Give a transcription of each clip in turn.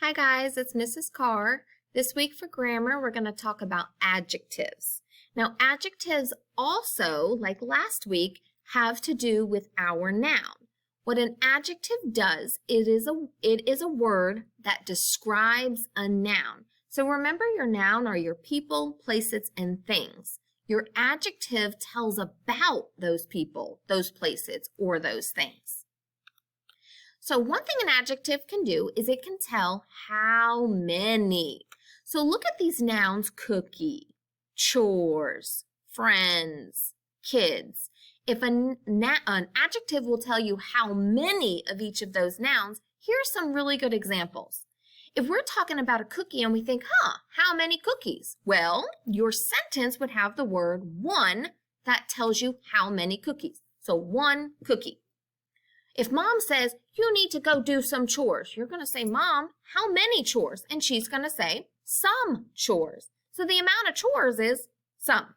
Hi guys, it's Mrs. Carr. This week for grammar, we're going to talk about adjectives. Now, adjectives also, like last week, have to do with our noun. What an adjective does, it is a word that describes a noun. So remember, your noun are your people, places, and things. Your adjective tells about those people, those places, or those things. So one thing an adjective can do is it can tell how many. So look at these nouns: cookie, chores, friends, kids. If an adjective will tell you how many of each of those nouns, here are some really good examples. If we're talking about a cookie and we think, how many cookies? Well, your sentence would have the word one that tells you how many cookies. So one cookie. If mom says, you need to go do some chores, you're going to say, Mom, how many chores? And she's going to say, some chores. So the amount of chores is some.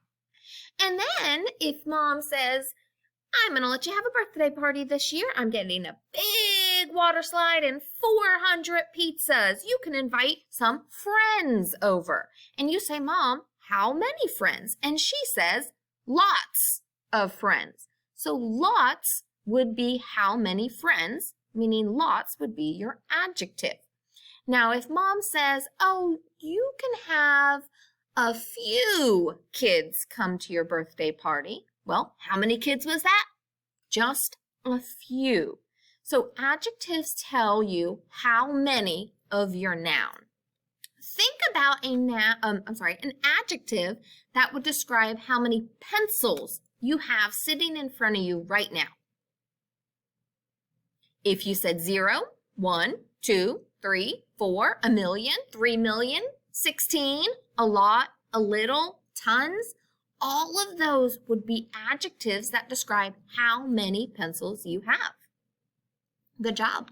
And then if mom says, I'm going to let you have a birthday party this year. I'm getting a big water slide and 400 pizzas. You can invite some friends over. And you say, Mom, how many friends? And she says, lots of friends. So lots would be how many friends, meaning lots would be your adjective. Now, if mom says, oh, you can have a few kids come to your birthday party, well, how many kids was that? Just a few. So adjectives tell you how many of your noun. Think about an adjective that would describe how many pencils you have sitting in front of you right now. If you said 0, 1, 2, 3, 4, a million, 3 million, 16, a lot, a little, tons, all of those would be adjectives that describe how many pencils you have. Good job.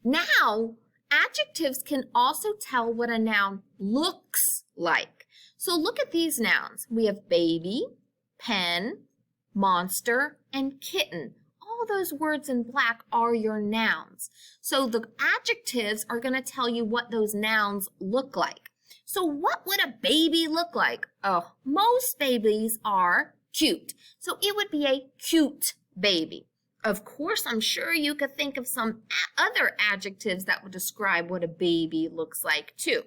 Now, adjectives can also tell what a noun looks like. So look at these nouns. We have baby, pen, monster, and kitten. All those words in black are your nouns. So the adjectives are going to tell you what those nouns look like. So what would a baby look like? Oh, most babies are cute. So it would be a cute baby. Of course, I'm sure you could think of some other adjectives that would describe what a baby looks like too.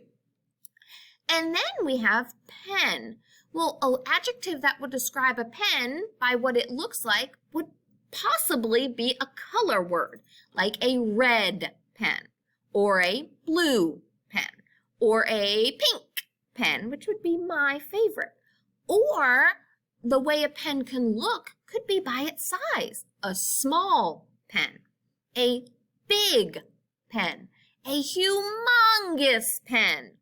And then we have pen. Well, an adjective that would describe a pen by what it looks like would possibly be a color word, like a red pen, or a blue pen, or a pink pen, which would be my favorite. Or the way a pen can look could be by its size. A small pen, a big pen, a humongous pen.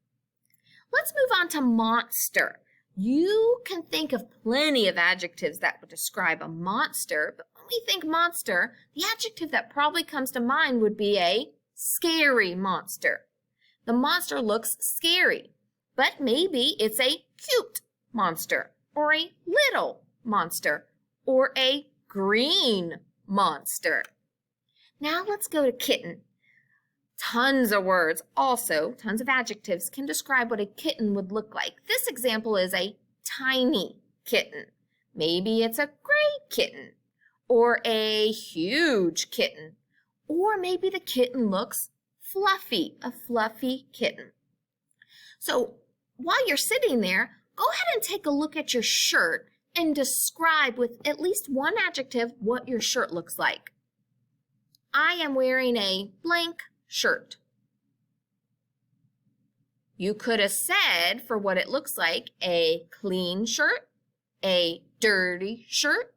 Let's move on to monster. You can think of plenty of adjectives that would describe a monster, but when we think monster, the adjective that probably comes to mind would be a scary monster. The monster looks scary, but maybe it's a cute monster, or a little monster, or a green monster. Now let's go to kitten. Tons of words, also tons of adjectives, can describe what a kitten would look like. This example is a tiny kitten. Maybe it's a gray kitten, or a huge kitten, or maybe the kitten looks fluffy, a fluffy kitten. So while you're sitting there, go ahead and take a look at your shirt and describe with at least one adjective what your shirt looks like. I am wearing a blank shirt. You could have said, for what it looks like, a clean shirt, a dirty shirt,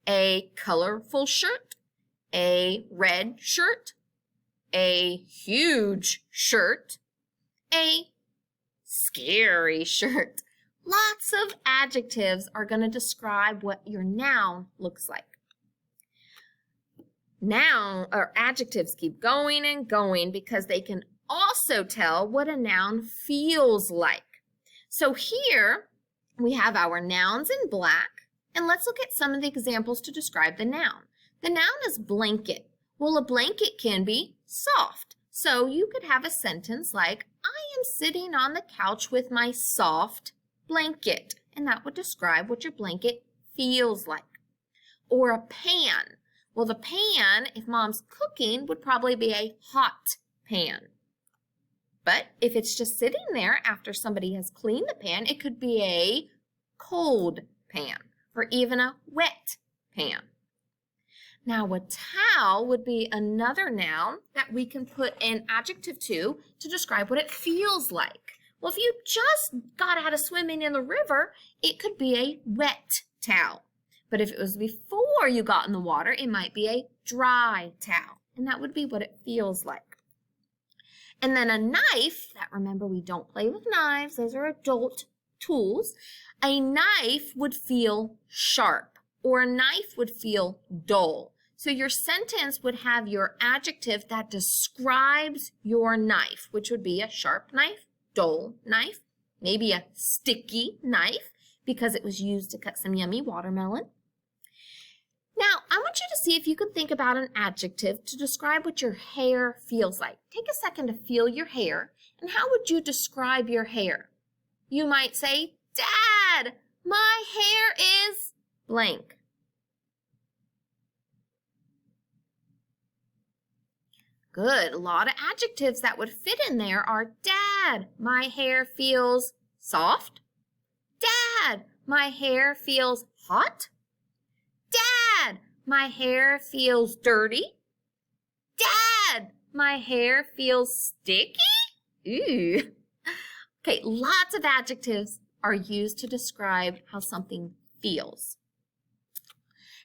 a colorful shirt, a red shirt, a huge shirt, a scary shirt. Lots of adjectives are going to describe what your noun looks like. Noun or adjectives keep going and going because they can also tell what a noun feels like. So here we have our nouns in black, and let's look at some of the examples to describe the noun. The noun is blanket. Well, a blanket can be soft. So you could have a sentence like, I am sitting on the couch with my soft blanket. And that would describe what your blanket feels like. Or a pan. Well, the pan, if mom's cooking, would probably be a hot pan. But if it's just sitting there after somebody has cleaned the pan, it could be a cold pan or even a wet pan. Now, a towel would be another noun that we can put an adjective to describe what it feels like. Well, if you just got out of swimming in the river, it could be a wet towel. But if it was before you got in the water, it might be a dry towel. And that would be what it feels like. And then a knife, that remember we don't play with knives, those are adult tools. A knife would feel sharp, or a knife would feel dull. So your sentence would have your adjective that describes your knife, which would be a sharp knife, dull knife, maybe a sticky knife because it was used to cut some yummy watermelon. Now, I want you to see if you can think about an adjective to describe what your hair feels like. Take a second to feel your hair, and how would you describe your hair? You might say, Dad, my hair is blank. Good. A lot of adjectives that would fit in there are, Dad, my hair feels soft. Dad, my hair feels hot. Dad, my hair feels dirty. Dad, my hair feels sticky. Ooh. Okay, lots of adjectives are used to describe how something feels.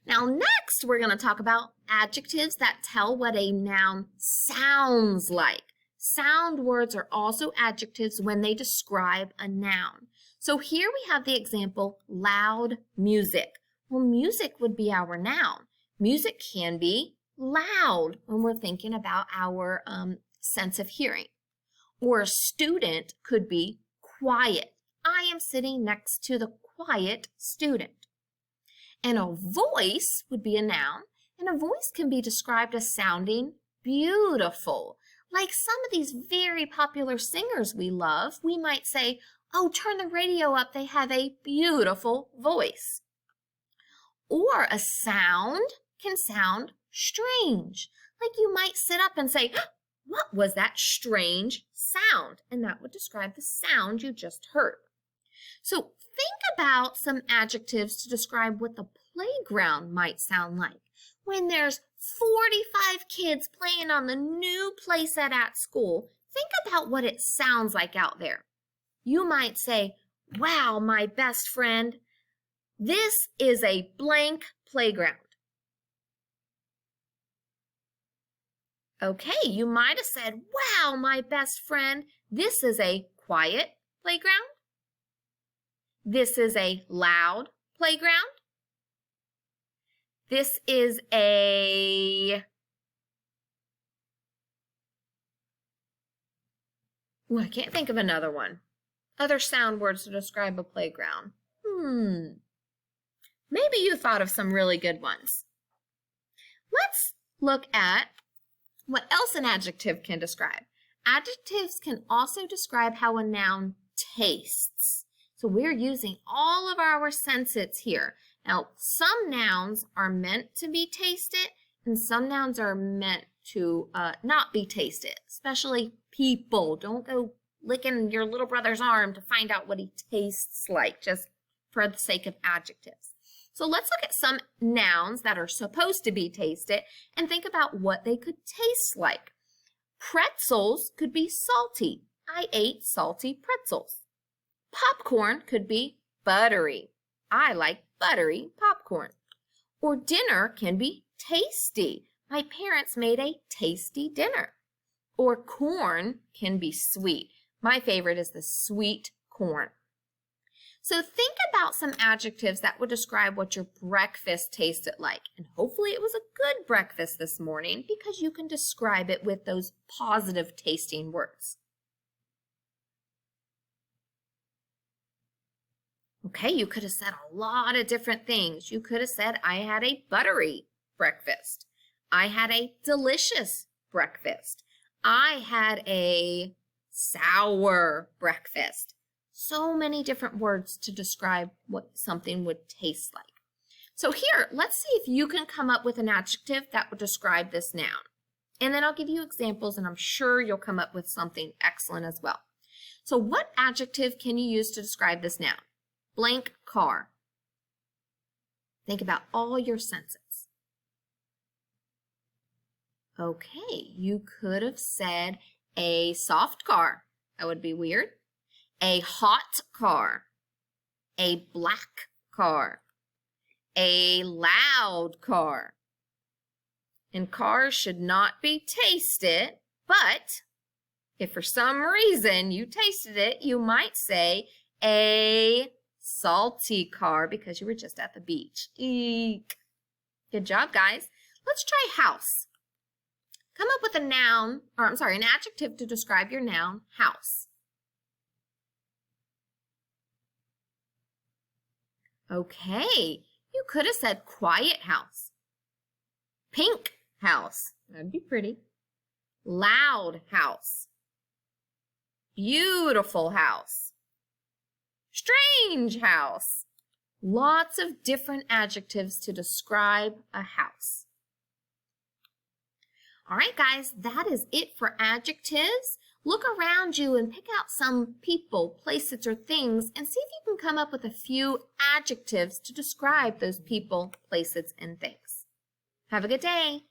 Now, next, we're going to talk about adjectives that tell what a noun sounds like. Sound words are also adjectives when they describe a noun. So here we have the example, loud music. Well, music would be our noun. Music can be loud when we're thinking about our sense of hearing. Or a student could be quiet. I am sitting next to the quiet student. And a voice would be a noun, and a voice can be described as sounding beautiful. Like some of these very popular singers we love, we might say, oh, turn the radio up, they have a beautiful voice. Or a sound can sound strange. Like you might sit up and say, what was that strange sound? And that would describe the sound you just heard. So think about some adjectives to describe what the playground might sound like. When there's 45 kids playing on the new playset at school, think about what it sounds like out there. You might say, wow, my best friend, this is a blank playground. Okay, you might have said, wow, my best friend, this is a quiet playground. This is a loud playground. This is a... I can't think of another one. Other sound words to describe a playground. Maybe you thought of some really good ones. Let's look at what else an adjective can describe. Adjectives can also describe how a noun tastes. So we're using all of our senses here. Now, some nouns are meant to be tasted, and some nouns are meant to not be tasted, especially people. Don't go licking your little brother's arm to find out what he tastes like, just for the sake of adjectives. So let's look at some nouns that are supposed to be tasted and think about what they could taste like. Pretzels could be salty. I ate salty pretzels. Popcorn could be buttery. I like buttery popcorn. Or dinner can be tasty. My parents made a tasty dinner. Or corn can be sweet. My favorite is the sweet corn. So think about some adjectives that would describe what your breakfast tasted like. And hopefully it was a good breakfast this morning because you can describe it with those positive tasting words. Okay, you could have said a lot of different things. You could have said, I had a buttery breakfast. I had a delicious breakfast. I had a sour breakfast. So many different words to describe what something would taste like. So here, let's see if you can come up with an adjective that would describe this noun. And then I'll give you examples, and I'm sure you'll come up with something excellent as well. So what adjective can you use to describe this noun? Blank car. Think about all your senses. Okay, you could have said a soft car. That would be weird. A hot car. A black car. A loud car. And cars should not be tasted, but if for some reason you tasted it, you might say a salty car because you were just at the beach. Eek. Good job, guys. Let's try house. Come up with a noun, or I'm sorry, an adjective to describe your noun, house. Okay, you could have said quiet house. Pink house, that'd be pretty. Loud house. Beautiful house. Strange house. Lots of different adjectives to describe a house. All right, guys, that is it for adjectives. Look around you and pick out some people, places, or things and see if you can come up with a few adjectives to describe those people, places, and things. Have a good day.